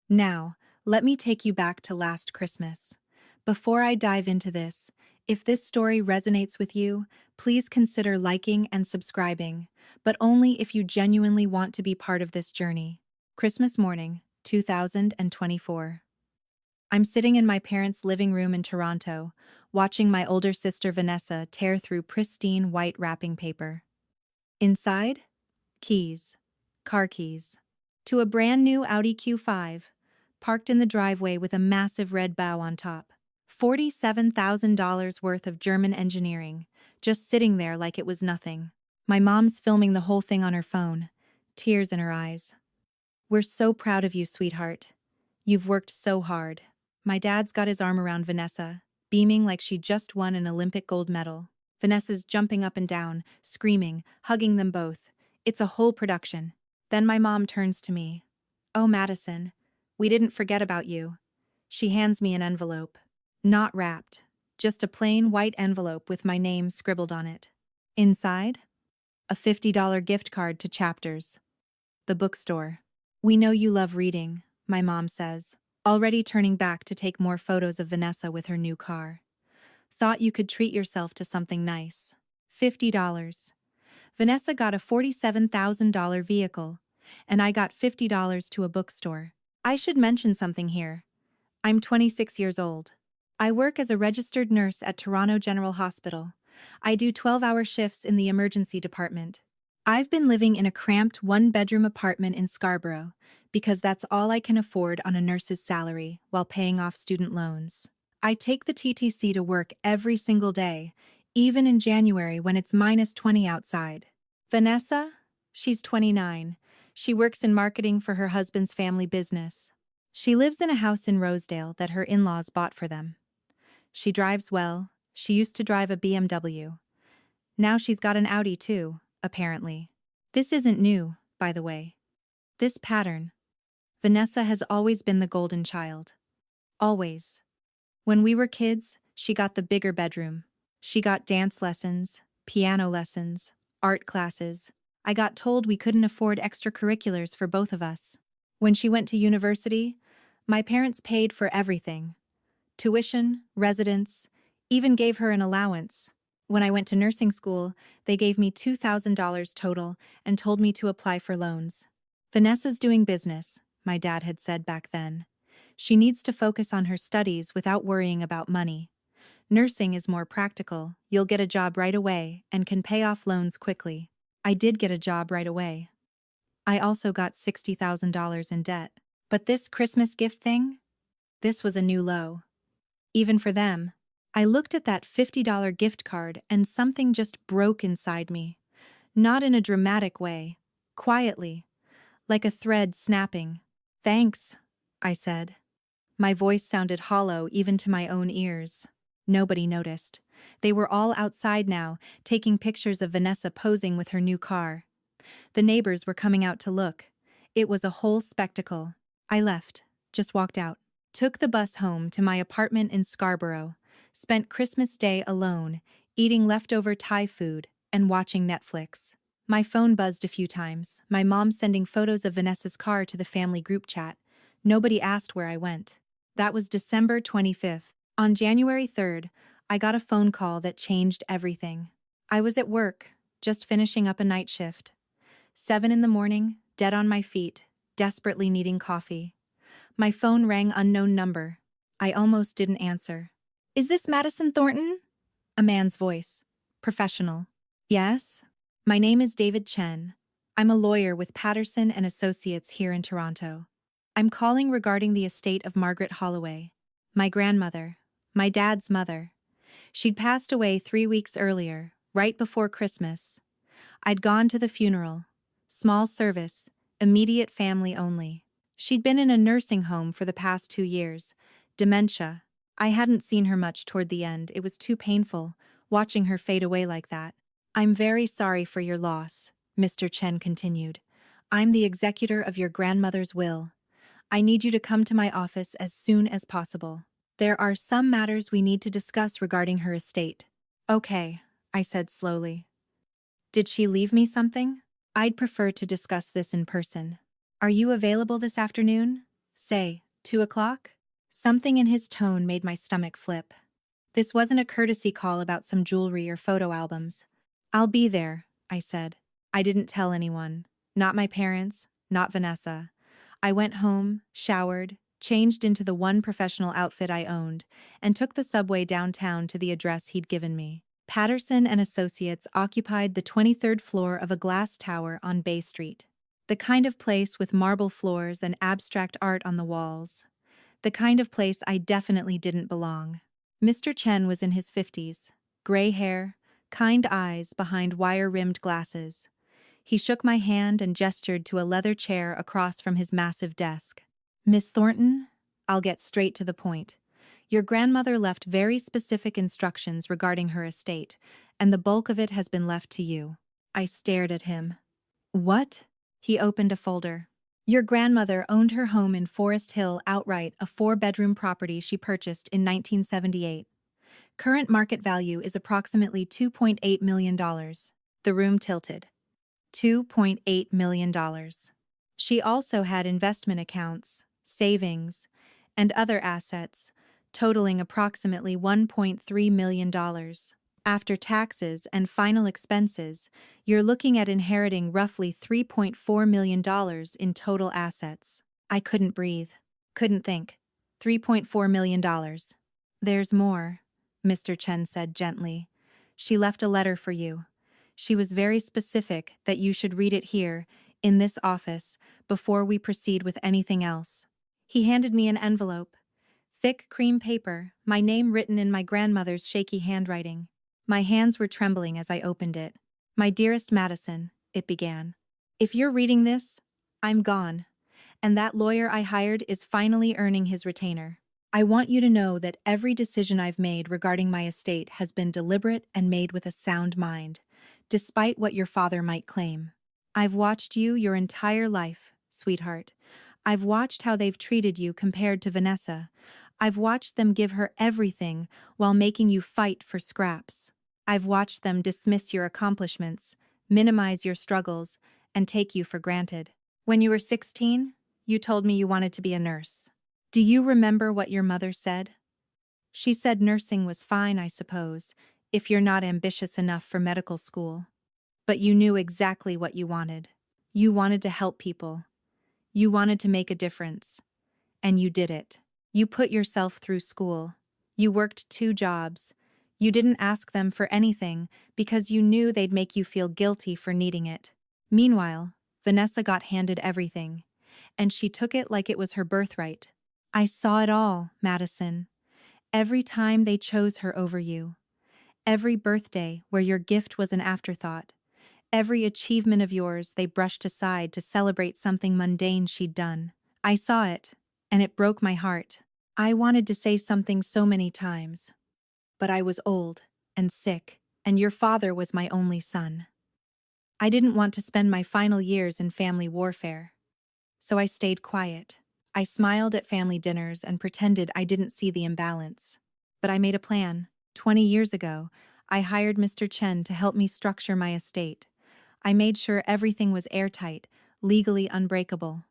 Now, let me take you back to last Christmas. Before I dive into this, if this story resonates with you, please consider liking and subscribing, but only if you genuinely want to be part of this journey. Christmas morning, 2024. I'm sitting in my parents' living room in Toronto, watching my older sister Vanessa tear through pristine white wrapping paper. Inside? Keys. Car keys. To a brand new Audi Q5, parked in the driveway with a massive red bow on top. $47,000 worth of German engineering, just sitting there like it was nothing. My mom's filming the whole thing on her phone, tears in her eyes. "We're so proud of you, sweetheart. You've worked so hard." My dad's got his arm around Vanessa, beaming like she just won an Olympic gold medal. Vanessa's jumping up and down, screaming, hugging them both. It's a whole production. Then my mom turns to me. "Oh, Madison, we didn't forget about you." She hands me an envelope. Not wrapped, just a plain white envelope with my name scribbled on it. Inside? A $50 gift card to Chapters, the bookstore. "We know you love reading," my mom says, already turning back to take more photos of Vanessa with her new car. "Thought you could treat yourself to something nice." $50. Vanessa got a $47,000 vehicle, and I got $50 to a bookstore. I should mention something here. I'm 26 years old. I work as a registered nurse at Toronto General Hospital. I do 12-hour shifts in the emergency department. I've been living in a cramped one-bedroom apartment in Scarborough because that's all I can afford on a nurse's salary while paying off student loans. I take the TTC to work every single day, even in January when it's -20 outside. Vanessa? She's 29. She works in marketing for her husband's family business. She lives in a house in Rosedale that her in-laws bought for them. She drives well. She used to drive a BMW. Now she's got an Audi too, apparently. This isn't new, by the way. This pattern. Vanessa has always been the golden child. Always. When we were kids, she got the bigger bedroom. She got dance lessons, piano lessons, art classes. I got told we couldn't afford extracurriculars for both of us. When she went to university, my parents paid for everything. Tuition, residence, even gave her an allowance. When I went to nursing school, they gave me $2,000 total and told me to apply for loans. "Vanessa's doing business," my dad had said back then. "She needs to focus on her studies without worrying about money. Nursing is more practical. You'll get a job right away and can pay off loans quickly." I did get a job right away. I also got $60,000 in debt. But this Christmas gift thing? This was a new low. Even for them. I looked at that $50 gift card and something just broke inside me. Not in a dramatic way. Quietly. Like a thread snapping. "Thanks," I said. My voice sounded hollow even to my own ears. Nobody noticed. They were all outside now, taking pictures of Vanessa posing with her new car. The neighbors were coming out to look. It was a whole spectacle. I left, just walked out. Took the bus home to my apartment in Scarborough. Spent Christmas Day alone, eating leftover Thai food and watching Netflix. My phone buzzed a few times, my mom sending photos of Vanessa's car to the family group chat. Nobody asked where I went. That was December 25th. On January 3rd, I got a phone call that changed everything. I was at work, just finishing up a night shift. 7 in the morning, dead on my feet, desperately needing coffee. My phone rang unknown number. I almost didn't answer. "Is this Madison Thornton?" A man's voice. Professional. "Yes? My name is David Chen. I'm a lawyer with Patterson and Associates here in Toronto. I'm calling regarding the estate of Margaret Holloway, my grandmother, my dad's mother. She'd passed away 3 weeks earlier, right before Christmas. I'd gone to the funeral. Small service, immediate family only. She'd been in a nursing home for the past 2 years. Dementia. I hadn't seen her much toward the end. It was too painful, watching her fade away like that. I'm very sorry for your loss," Mr. Chen continued. "I'm the executor of your grandmother's will. I need you to come to my office as soon as possible. There are some matters we need to discuss regarding her estate." "Okay," I said slowly. "Did she leave me something? I'd prefer to discuss this in person. Are you available this afternoon?" Say, 2 o'clock? Something in his tone made my stomach flip. This wasn't a courtesy call about some jewelry or photo albums. I'll be there, I said. I didn't tell anyone. Not my parents, not Vanessa. I went home, showered, changed into the one professional outfit I owned, and took the subway downtown to the address he'd given me. Patterson and Associates occupied the 23rd floor of a glass tower on Bay Street. The kind of place with marble floors and abstract art on the walls. The kind of place I definitely didn't belong. Mr. Chen was in his 50s, gray hair, kind eyes behind wire-rimmed glasses. He shook my hand and gestured to a leather chair across from his massive desk. Miss Thornton, I'll get straight to the point. Your grandmother left very specific instructions regarding her estate, and the bulk of it has been left to you. I stared at him. What? He opened a folder. Your grandmother owned her home in Forest Hill outright, a 4-bedroom property she purchased in 1978. Current market value is approximately $2.8 million. The room tilted. $2.8 million. She also had investment accounts, savings, and other assets, totaling approximately $1.3 million. After taxes and final expenses, you're looking at inheriting roughly $3.4 million in total assets. I couldn't breathe. Couldn't think. $3.4 million. There's more, Mr. Chen said gently. She left a letter for you. She was very specific that you should read it here, in this office, before we proceed with anything else. He handed me an envelope. Thick cream paper, my name written in my grandmother's shaky handwriting. My hands were trembling as I opened it. My dearest Madison, it began. If you're reading this, I'm gone. And that lawyer I hired is finally earning his retainer. I want you to know that every decision I've made regarding my estate has been deliberate and made with a sound mind, despite what your father might claim. I've watched you your entire life, sweetheart. I've watched how they've treated you compared to Vanessa. I've watched them give her everything while making you fight for scraps. I've watched them dismiss your accomplishments, minimize your struggles, and take you for granted. When you were 16, you told me you wanted to be a nurse. Do you remember what your mother said? She said nursing was fine, I suppose, if you're not ambitious enough for medical school. But you knew exactly what you wanted. You wanted to help people. You wanted to make a difference. And you did it. You put yourself through school. You worked 2 jobs. You didn't ask them for anything because you knew they'd make you feel guilty for needing it. Meanwhile, Vanessa got handed everything, and she took it like it was her birthright. I saw it all, Madison. Every time they chose her over you. Every birthday where your gift was an afterthought. Every achievement of yours they brushed aside to celebrate something mundane she'd done. I saw it, and it broke my heart. I wanted to say something so many times. But I was old and sick, and your father was my only son. I didn't want to spend my final years in family warfare. So I stayed quiet. I smiled at family dinners and pretended I didn't see the imbalance. But I made a plan. 20 years ago, I hired Mr. Chen to help me structure my estate. I made sure everything was airtight, legally unbreakable.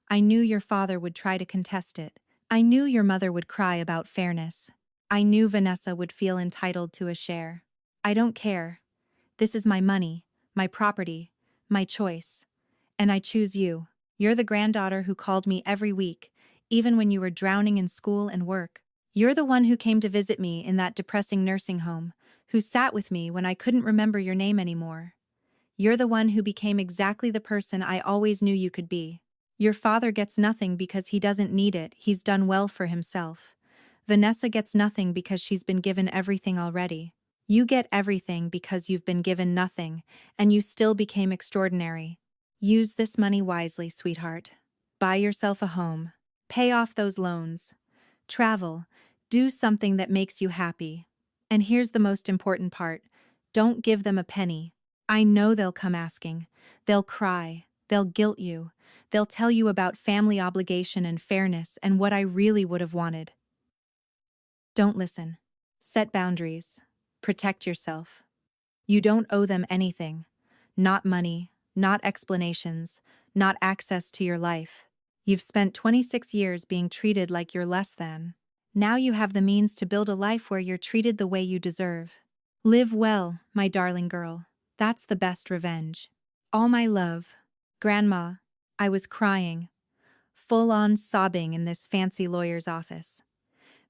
I knew your father would try to contest it. I knew your mother would cry about fairness. I knew Vanessa would feel entitled to a share. I don't care. This is my money, my property, my choice. And I choose you. You're the granddaughter who called me every week, even when you were drowning in school and work. You're the one who came to visit me in that depressing nursing home, who sat with me when I couldn't remember your name anymore. You're the one who became exactly the person I always knew you could be. Your father gets nothing because he doesn't need it, he's done well for himself. Vanessa gets nothing because she's been given everything already. You get everything because you've been given nothing, and you still became extraordinary. Use this money wisely, sweetheart. Buy yourself a home. Pay off those loans. Travel. Do something that makes you happy. And here's the most important part. Don't give them a penny. I know they'll come asking. They'll cry. They'll guilt you. They'll tell you about family obligation and fairness and what I really would have wanted. Don't listen. Set boundaries. Protect yourself. You don't owe them anything. Not money, not explanations, not access to your life. You've spent 26 years being treated like you're less than. Now you have the means to build a life where you're treated the way you deserve. Live well, my darling girl. That's the best revenge. All my love. Grandma. I was crying, full-on sobbing in this fancy lawyer's office.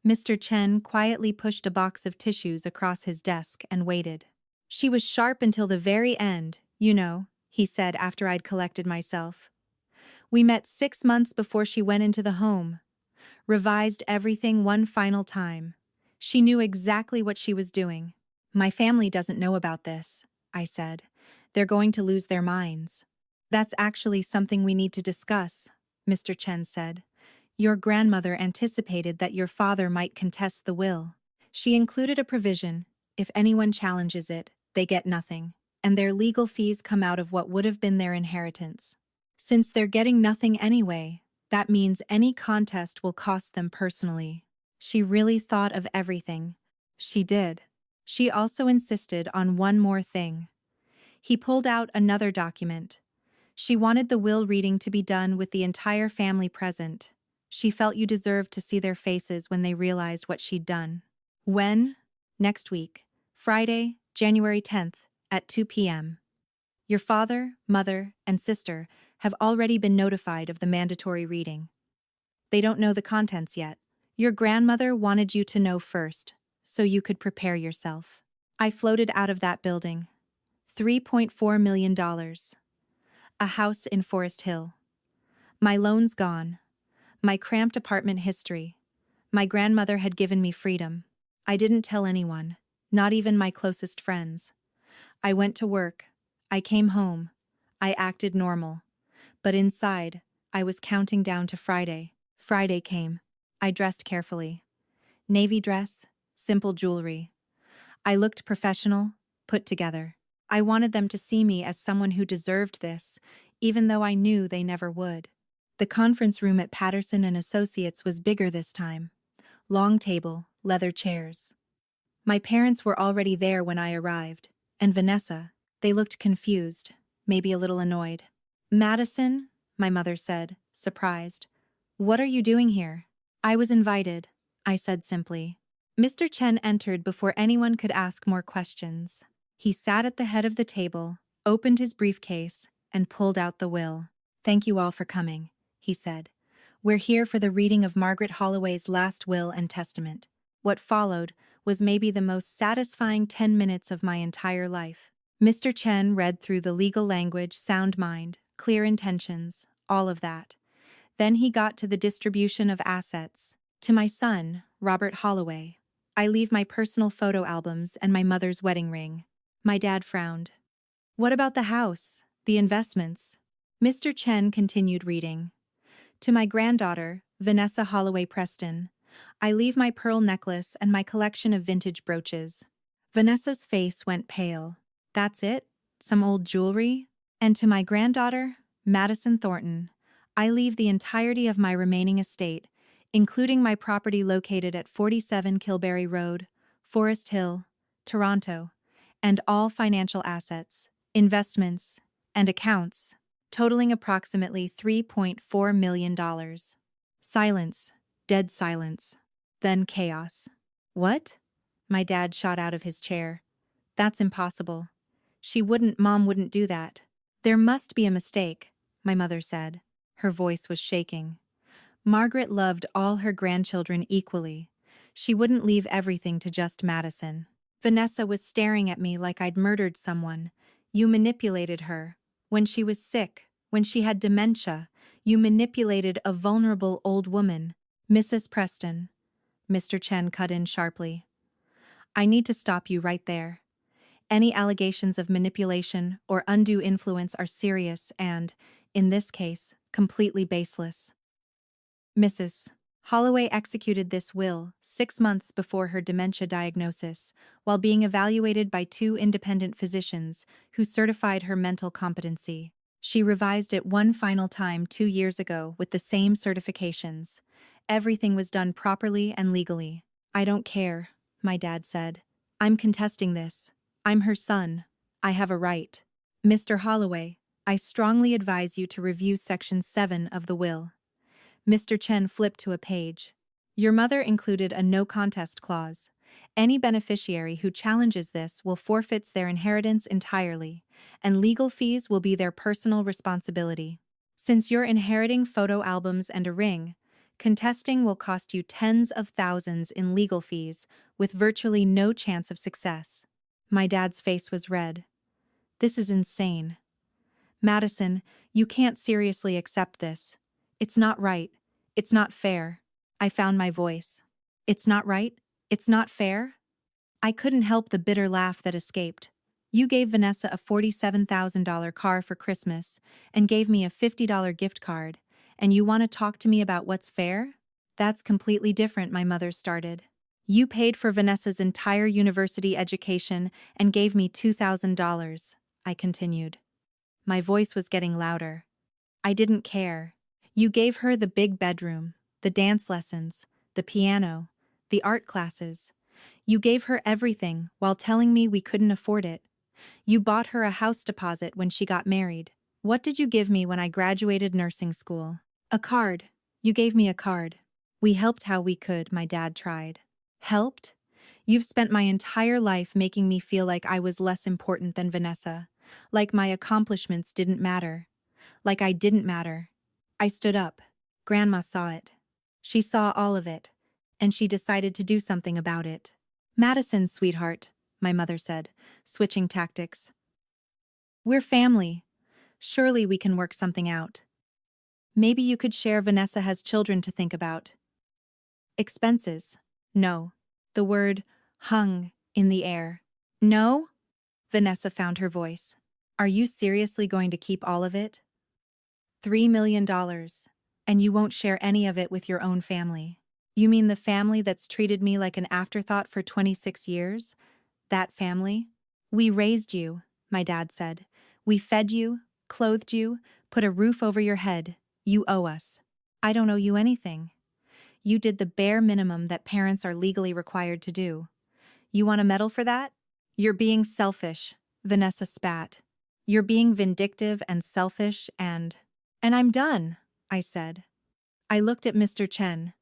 Mr. Chen quietly pushed a box of tissues across his desk and waited. She was sharp until the very end, you know, he said after I'd collected myself. We met 6 months before she went into the home. Revised everything one final time. She knew exactly what she was doing. My family doesn't know about this, I said. They're going to lose their minds. That's actually something we need to discuss, Mr. Chen said. Your grandmother anticipated that your father might contest the will. She included a provision: if anyone challenges it, they get nothing, and their legal fees come out of what would have been their inheritance. Since they're getting nothing anyway, that means any contest will cost them personally. She really thought of everything. She did. She also insisted on one more thing. He pulled out another document. She wanted the will reading to be done with the entire family present. She felt you deserved to see their faces when they realized what she'd done. When? Next week, Friday, January 10th, at 2 p.m. Your father, mother, and sister have already been notified of the mandatory reading. They don't know the contents yet. Your grandmother wanted you to know first, so you could prepare yourself. I floated out of that building. $3.4 million. A house in Forest Hill. My loans gone. My cramped apartment history. My grandmother had given me freedom. I didn't tell anyone, not even my closest friends. I went to work. I came home. I acted normal. But inside, I was counting down to Friday. Friday came. I dressed carefully. Navy dress, simple jewelry. I looked professional, put together. I wanted them to see me as someone who deserved this, even though I knew they never would. The conference room at Patterson and Associates was bigger this time. Long table, leather chairs. My parents were already there when I arrived, and Vanessa. They looked confused, maybe a little annoyed. Madison, my mother said, surprised. What are you doing here? I was invited, I said simply. Mr. Chen entered before anyone could ask more questions. He sat at the head of the table, opened his briefcase, and pulled out the will. Thank you all for coming, he said. We're here for the reading of Margaret Holloway's last will and testament. What followed was maybe the most satisfying 10 minutes of my entire life. Mr. Chen read through the legal language, sound mind, clear intentions, all of that. Then he got to the distribution of assets. To my son, Robert Holloway, I leave my personal photo albums and my mother's wedding ring. My dad frowned. What about the house, the investments? Mr. Chen continued reading. To my granddaughter, Vanessa Holloway Preston, I leave my pearl necklace and my collection of vintage brooches. Vanessa's face went pale. That's it? Some old jewelry? And to my granddaughter, Madison Thornton, I leave the entirety of my remaining estate, including my property located at 47 Kilberry Road, Forest Hill, Toronto, and all financial assets, investments, and accounts, totaling approximately $3.4 million. Silence, dead silence, then chaos. What? My dad shot out of his chair. That's impossible. Mom wouldn't do that. There must be a mistake, my mother said. Her voice was shaking. Margaret loved all her grandchildren equally. She wouldn't leave everything to just Madison. Vanessa was staring at me like I'd murdered someone. You manipulated her. When she was sick, when she had dementia, you manipulated a vulnerable old woman. Mrs. Preston. Mr. Chen cut in sharply. I need to stop you right there. Any allegations of manipulation or undue influence are serious and, in this case, completely baseless. Mrs. Holloway executed this will 6 months before her dementia diagnosis, while being evaluated by 2 independent physicians who certified her mental competency. She revised it one final time 2 years ago with the same certifications. Everything was done properly and legally. I don't care, my dad said. I'm contesting this. I'm her son. I have a right. Mr. Holloway, I strongly advise you to review Section 7 of the will. Mr. Chen flipped to a page. Your mother included a no contest clause. Any beneficiary who challenges this will forfeit their inheritance entirely, and legal fees will be their personal responsibility. Since you're inheriting photo albums and a ring, contesting will cost you tens of thousands in legal fees, with virtually no chance of success. My dad's face was red. This is insane. Madison, you can't seriously accept this. It's not right. It's not fair. I found my voice. It's not right? It's not fair? I couldn't help the bitter laugh that escaped. You gave Vanessa a $47,000 car for Christmas and gave me a $50 gift card, and you want to talk to me about what's fair? That's completely different, my mother started. You paid for Vanessa's entire university education and gave me $2,000, I continued. My voice was getting louder. I didn't care. You gave her the big bedroom, the dance lessons, the piano, the art classes. You gave her everything while telling me we couldn't afford it. You bought her a house deposit when she got married. What did you give me when I graduated nursing school? A card. You gave me a card. We helped how we could, my dad tried. Helped? You've spent my entire life making me feel like I was less important than Vanessa, like my accomplishments didn't matter, like I didn't matter. I stood up. Grandma saw it. She saw all of it, and she decided to do something about it. Madison, sweetheart, my mother said, switching tactics. We're family. Surely we can work something out. Maybe you could share. Vanessa has children to think about. Expenses. No. The word hung in the air. No? Vanessa found her voice. Are you seriously going to keep all of it? $3 million. And you won't share any of it with your own family. You mean the family that's treated me like an afterthought for 26 years? That family? We raised you, my dad said. We fed you, clothed you, put a roof over your head. You owe us. I don't owe you anything. You did the bare minimum that parents are legally required to do. You want a medal for that? You're being selfish, Vanessa spat. You're being vindictive and selfish and I'm done, I said. I looked at Mr. Chen.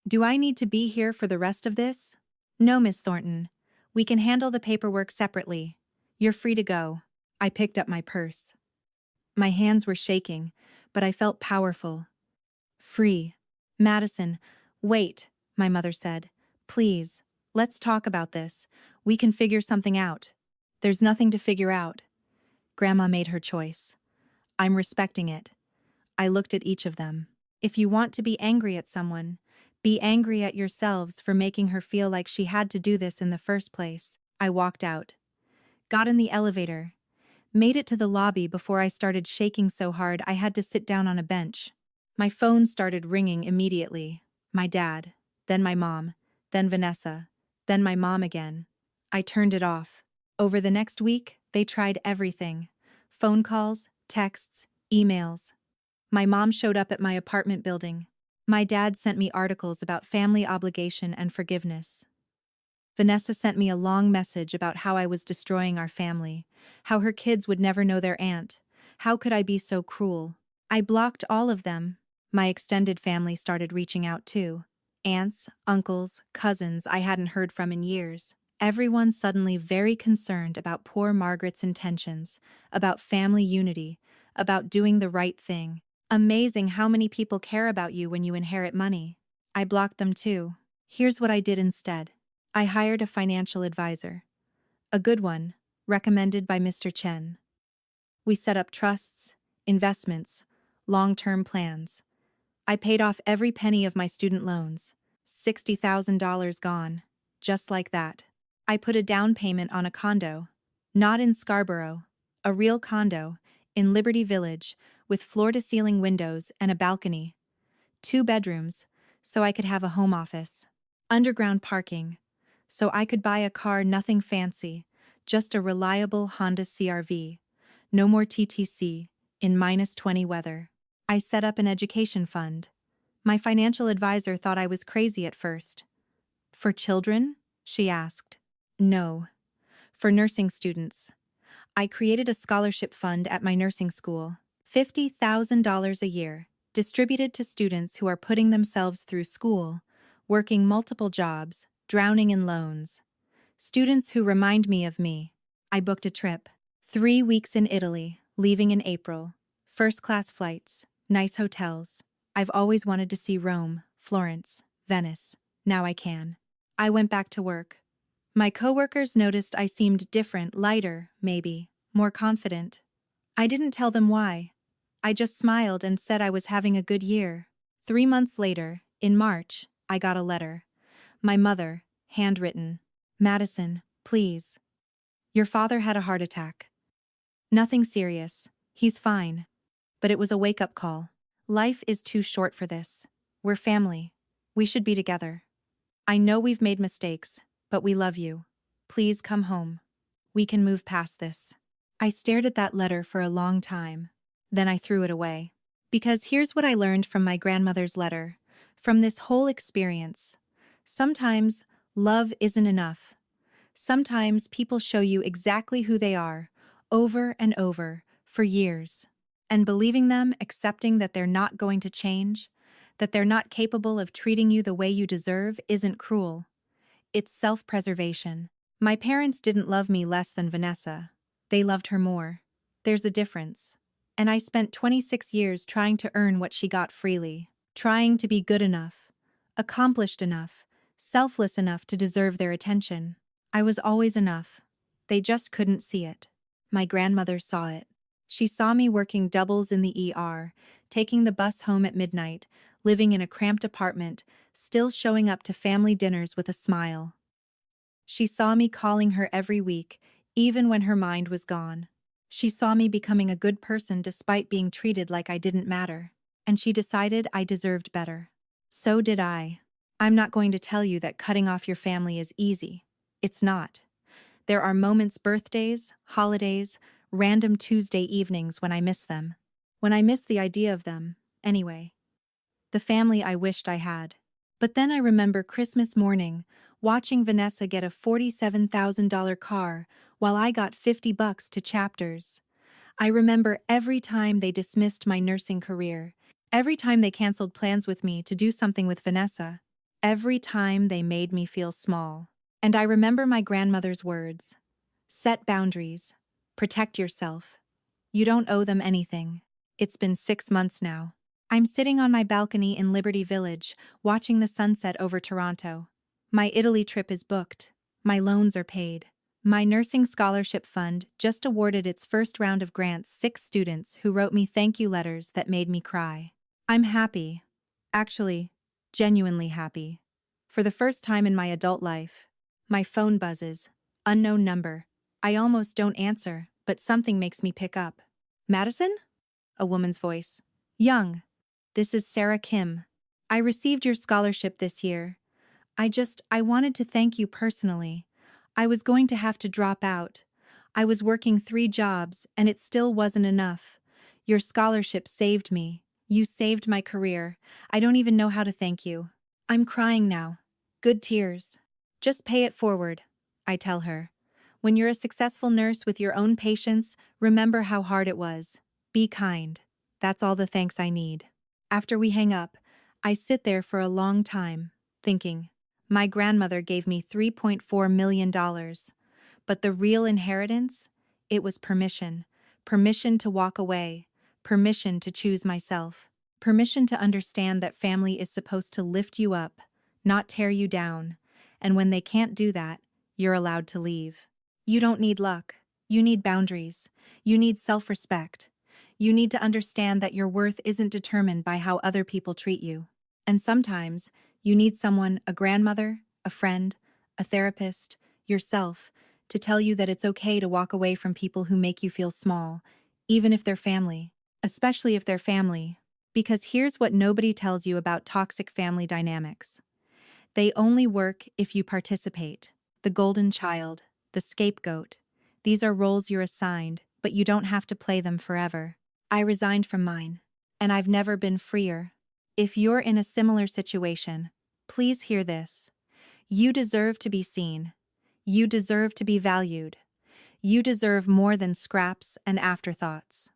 Do I need to be here for the rest of this? No, Miss Thornton. We can handle the paperwork separately. You're free to go. I picked up my purse. My hands were shaking, but I felt powerful. Free. Madison, wait, my mother said. Please, let's talk about this. We can figure something out. There's nothing to figure out. Grandma made her choice. I'm respecting it. I looked at each of them. If you want to be angry at someone, be angry at yourselves for making her feel like she had to do this in the first place. I walked out. Got in the elevator. Made it to the lobby before I started shaking so hard I had to sit down on a bench. My phone started ringing immediately. My dad, then my mom, then Vanessa, then my mom again. I turned it off. Over the next week, they tried everything. Phone calls, texts, emails. My mom showed up at my apartment building. My dad sent me articles about family obligation and forgiveness. Vanessa sent me a long message about how I was destroying our family, how her kids would never know their aunt. How could I be so cruel? I blocked all of them. My extended family started reaching out too. Aunts, uncles, cousins I hadn't heard from in years. Everyone suddenly very concerned about poor Margaret's intentions, about family unity, about doing the right thing. Amazing how many people care about you when you inherit money. I blocked them too. Here's what I did instead. I hired a financial advisor. A good one, recommended by Mr. Chen. We set up trusts, investments, long-term plans. I paid off every penny of my student loans. $60,000 gone, just like that. I put a down payment on a condo. Not in Scarborough. A real condo, in Liberty Village, with floor-to-ceiling windows and a balcony. 2 bedrooms, so I could have a home office. Underground parking, so I could buy a car, nothing fancy, just a reliable Honda CR-V. No more TTC, in -20 weather. I set up an education fund. My financial advisor thought I was crazy at first. For children? She asked. No. For nursing students. I created a scholarship fund at my nursing school. $50,000 a year. distributed to students who are putting themselves through school, working multiple jobs, drowning in loans. Students who remind me of me. I booked a trip. 3 weeks in Italy, leaving in April. First-class flights, nice hotels. I've always wanted to see Rome, Florence, Venice. Now I can. I went back to work. My coworkers noticed I seemed different, lighter, maybe, more confident. I didn't tell them why. I just smiled and said I was having a good year. 3 months later, in March, I got a letter. My mother, handwritten. Madison, please. Your father had a heart attack. Nothing serious. He's fine. But it was a wake-up call. Life is too short for this. We're family. We should be together. I know we've made mistakes, but we love you. Please come home. We can move past this. I stared at that letter for a long time. Then I threw it away. Because here's what I learned from my grandmother's letter, from this whole experience. Sometimes, love isn't enough. Sometimes people show you exactly who they are, over and over, for years. And believing them, accepting that they're not going to change, that they're not capable of treating you the way you deserve, isn't cruel. It's self-preservation. My parents didn't love me less than Vanessa. They loved her more. There's a difference. And I spent 26 years trying to earn what she got freely, trying to be good enough, accomplished enough, selfless enough to deserve their attention. I was always enough. They just couldn't see it. My grandmother saw it. She saw me working doubles in the ER, taking the bus home at midnight, living in a cramped apartment, still showing up to family dinners with a smile. She saw me calling her every week, even when her mind was gone. She saw me becoming a good person despite being treated like I didn't matter. And she decided I deserved better. So did I. I'm not going to tell you that cutting off your family is easy. It's not. There are moments, birthdays, holidays, random Tuesday evenings when I miss them. When I miss the idea of them, anyway. The family I wished I had. But then I remember Christmas morning, watching Vanessa get a $47,000 car while I got $50 to Chapters. I remember every time they dismissed my nursing career, every time they canceled plans with me to do something with Vanessa, every time they made me feel small. And I remember my grandmother's words. Set boundaries. Protect yourself. You don't owe them anything. It's been 6 months now. I'm sitting on my balcony in Liberty Village, watching the sunset over Toronto. My Italy trip is booked. My loans are paid. My nursing scholarship fund just awarded its first round of grants 6 students who wrote me thank you letters that made me cry. I'm happy. Actually, genuinely happy. For the first time in my adult life. My phone buzzes. Unknown number. I almost don't answer, but something makes me pick up. Madison? A woman's voice. Young. This is Sarah Kim. I received your scholarship this year. I wanted to thank you personally. I was going to have to drop out. I was working 3 jobs, and it still wasn't enough. Your scholarship saved me. You saved my career. I don't even know how to thank you. I'm crying now. Good tears. Just pay it forward, I tell her. When you're a successful nurse with your own patients, remember how hard it was. Be kind. That's all the thanks I need. After we hang up, I sit there for a long time, thinking. My grandmother gave me $3.4 million. But the real inheritance? It was permission. Permission to walk away. Permission to choose myself. Permission to understand that family is supposed to lift you up, not tear you down. And when they can't do that, you're allowed to leave. You don't need luck. You need boundaries. You need self-respect. You need to understand that your worth isn't determined by how other people treat you. And sometimes, you need someone, a grandmother, a friend, a therapist, yourself, to tell you that it's okay to walk away from people who make you feel small, even if they're family, especially if they're family. Because here's what nobody tells you about toxic family dynamics. They only work if you participate. The golden child, the scapegoat. These are roles you're assigned, but you don't have to play them forever. I resigned from mine, and I've never been freer. If you're in a similar situation, please hear this. You deserve to be seen. You deserve to be valued. You deserve more than scraps and afterthoughts.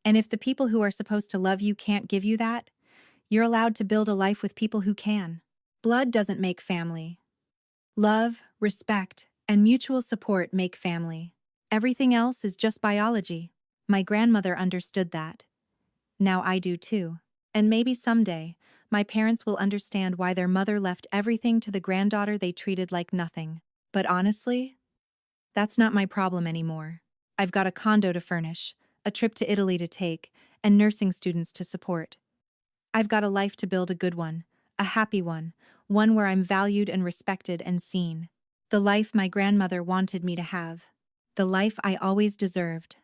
And if the people who are supposed to love you can't give you that, You're allowed to build a life with people who can. Blood doesn't make family. Love, respect, and mutual support make family. Everything else is just biology. My grandmother understood that. Now I do too. And maybe someday, my parents will understand why their mother left everything to the granddaughter they treated like nothing. But honestly, that's not my problem anymore. I've got a condo to furnish, a trip to Italy to take, and nursing students to support. I've got a life to build, a good one, a happy one where I'm valued and respected and seen. The life my grandmother wanted me to have. The life I always deserved.